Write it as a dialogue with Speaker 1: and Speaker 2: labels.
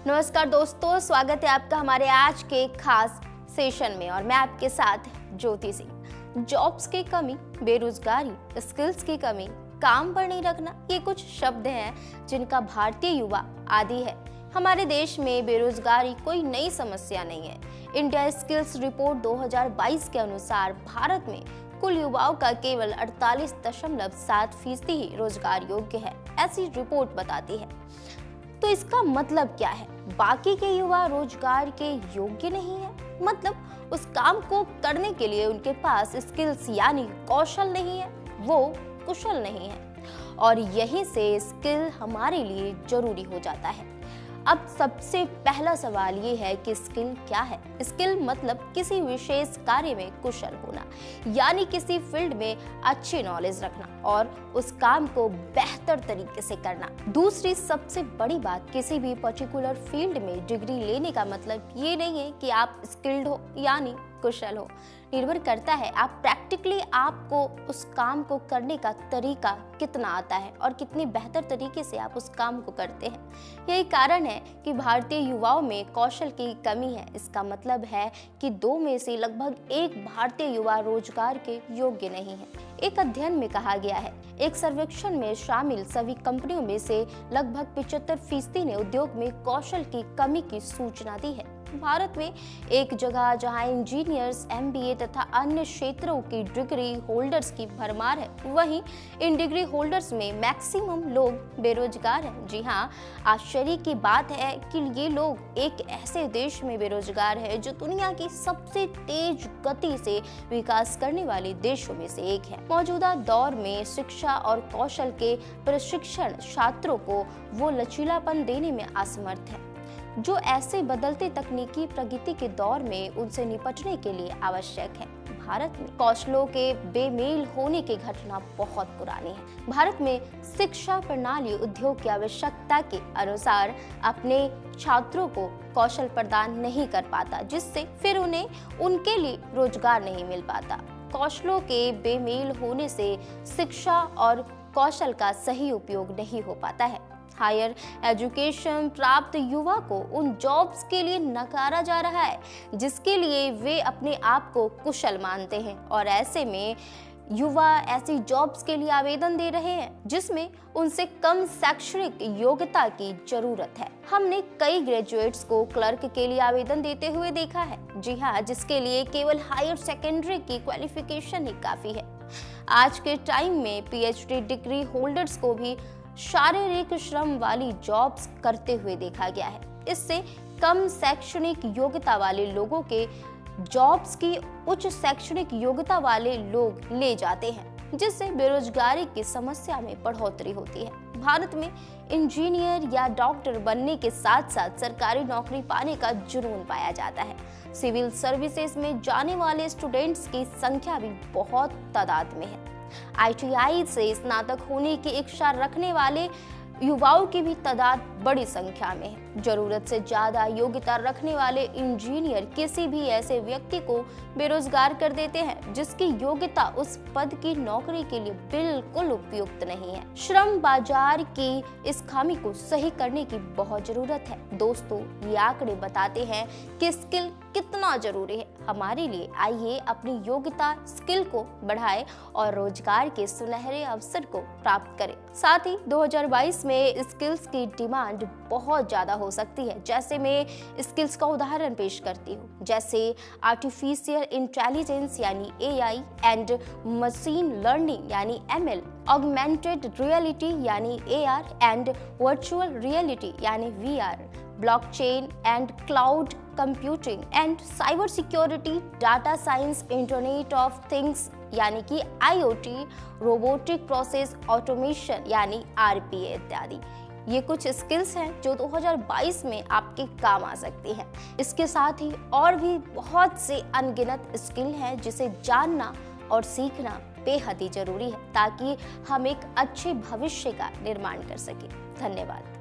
Speaker 1: नमस्कार दोस्तों, स्वागत है आपका हमारे आज के खास सेशन में और मैं आपके साथ ज्योति सिंह। जॉब्स की कमी, बेरोजगारी, स्किल्स की कमी, काम पर नहीं रखना, ये कुछ शब्द हैं जिनका भारतीय युवा आदी है। हमारे देश में बेरोजगारी कोई नई समस्या नहीं है। इंडिया स्किल्स रिपोर्ट 2022 के अनुसार भारत में कुल युवाओं का केवल 48.7% ही रोजगार योग्य है, ऐसी रिपोर्ट बताती है। तो इसका मतलब क्या है? बाकी के युवा रोजगार के योग्य नहीं है, मतलब उस काम को करने के लिए उनके पास स्किल्स यानी कौशल नहीं है, वो कुशल नहीं है। और यहीं से स्किल हमारे लिए जरूरी हो जाता है। अब सबसे पहला सवाल ये है कि स्किल क्या है? स्किल मतलब किसी विशेष कार्य में कुशल होना, यानी किसी फील्ड में अच्छी नॉलेज रखना और उस काम को बेहतर तरीके से करना। दूसरी सबसे बड़ी बात, किसी भी पर्टिकुलर फील्ड में डिग्री लेने का मतलब ये नहीं है कि आप स्किल्ड हो यानी कुशल हो। निर्भर करता है आप प्रैक्टिकली आपको उस काम को करने का तरीका कितना आता है और कितनी बेहतर तरीके से आप उस काम को करते हैं। यही कारण है कि भारतीय युवाओं में कौशल की कमी है। इसका मतलब है कि 2 में से लगभग 1 भारतीय युवा रोजगार के योग्य नहीं है। एक अध्ययन में कहा गया है, एक सर्वेक्षण में शामिल सभी कंपनियों में से लगभग 75% ने उद्योग में कौशल की कमी की सूचना दी है। भारत में एक जगह जहां इंजीनियर्स, MBA तथा अन्य क्षेत्रों की डिग्री होल्डर्स की भरमार है, वहीं इन डिग्री होल्डर्स में मैक्सिमम लोग बेरोजगार हैं। जी हाँ, आश्चर्य की बात है कि ये लोग एक ऐसे देश में बेरोजगार है जो दुनिया की सबसे तेज गति से विकास करने वाले देशों में से एक है। मौजूदा दौर में शिक्षा और कौशल के प्रशिक्षण छात्रों को वो लचीलापन देने में असमर्थ है जो ऐसे बदलते तकनीकी प्रगति के दौर में उनसे निपटने के लिए आवश्यक है। भारत में कौशलों के बेमेल होने की घटना बहुत पुरानी है। भारत में शिक्षा प्रणाली उद्योग की आवश्यकता के अनुसार अपने छात्रों को कौशल प्रदान नहीं कर पाता, जिससे फिर उन्हें उनके लिए रोजगार नहीं मिल पाता। कौशलों के बेमेल होने से शिक्षा और कौशल का सही उपयोग नहीं हो पाता है। हायर एजुकेशन प्राप्त युवा को उन जॉब्स के लिए नकारा जा रहा है जिसके लिए वे अपने आप को कुशल मानते हैं, और ऐसे में युवा ऐसी जॉब्स के लिए आवेदन दे रहे हैं जिसमें उनसे कम शैक्षणिक योग्यता की जरूरत है। हमने कई ग्रेजुएट्स को क्लर्क के लिए आवेदन देते हुए देखा है। जी हाँ, जिसके लिए केवल हायर सेकेंडरी की क्वालिफिकेशन ही काफी है। आज के टाइम में PhD डिग्री होल्डर्स को भी शारीरिक श्रम वाली जॉब्स करते हुए देखा गया है। इससे कम शैक्षणिक योग्यता वाले लोगों के जॉब्स की उच्च शैक्षणिक योग्यता वाले लोग ले जाते हैं, जिससे बेरोजगारी की समस्या में बढ़ोतरी होती है। भारत में इंजीनियर या डॉक्टर बनने के साथ साथ सरकारी नौकरी पाने का जुनून पाया जाता है। सिविल सर्विसेज में जाने वाले स्टूडेंट्स की संख्या भी बहुत तादाद में है। ITI से स्नातक होने की इच्छा रखने वाले युवाओं की भी तादाद बड़ी संख्या में है। जरूरत से ज्यादा योग्यता रखने वाले इंजीनियर किसी भी ऐसे व्यक्ति को बेरोजगार कर देते हैं जिसकी योग्यता उस पद की नौकरी के लिए बिल्कुल उपयुक्त नहीं है। श्रम बाजार की इस खामी को सही करने की बहुत जरूरत है। दोस्तों, ये आंकड़े बताते हैं कि स्किल कितना जरूरी है हमारे लिए। आइए अपनी योग्यता स्किल को बढ़ाएं और रोजगार के सुनहरे अवसर को प्राप्त करें। साथ ही 2022 में स्किल्स की डिमांड बहुत ज्यादा हो सकती है। जैसे मैं स्किल्स का उदाहरण पेश करती हूँ, जैसे आर्टिफिशियल इंटेलिजेंस यानी AI एंड मशीन लर्निंग यानी ML, ऑगमेंटेड रियलिटी यानी AR एंड वर्चुअल रियलिटी यानी VR, blockchain and cloud computing and cyber security, data science, internet of things यानी कि IoT, रोबोटिक प्रोसेस ऑटोमेशन यानी RPA इत्यादि। ये कुछ स्किल्स हैं जो 2022 में आपके काम आ सकती हैं। इसके साथ ही और भी बहुत से अनगिनत स्किल हैं जिसे जानना और सीखना बेहद ही जरूरी है ताकि हम एक अच्छे भविष्य का निर्माण कर सकें। धन्यवाद।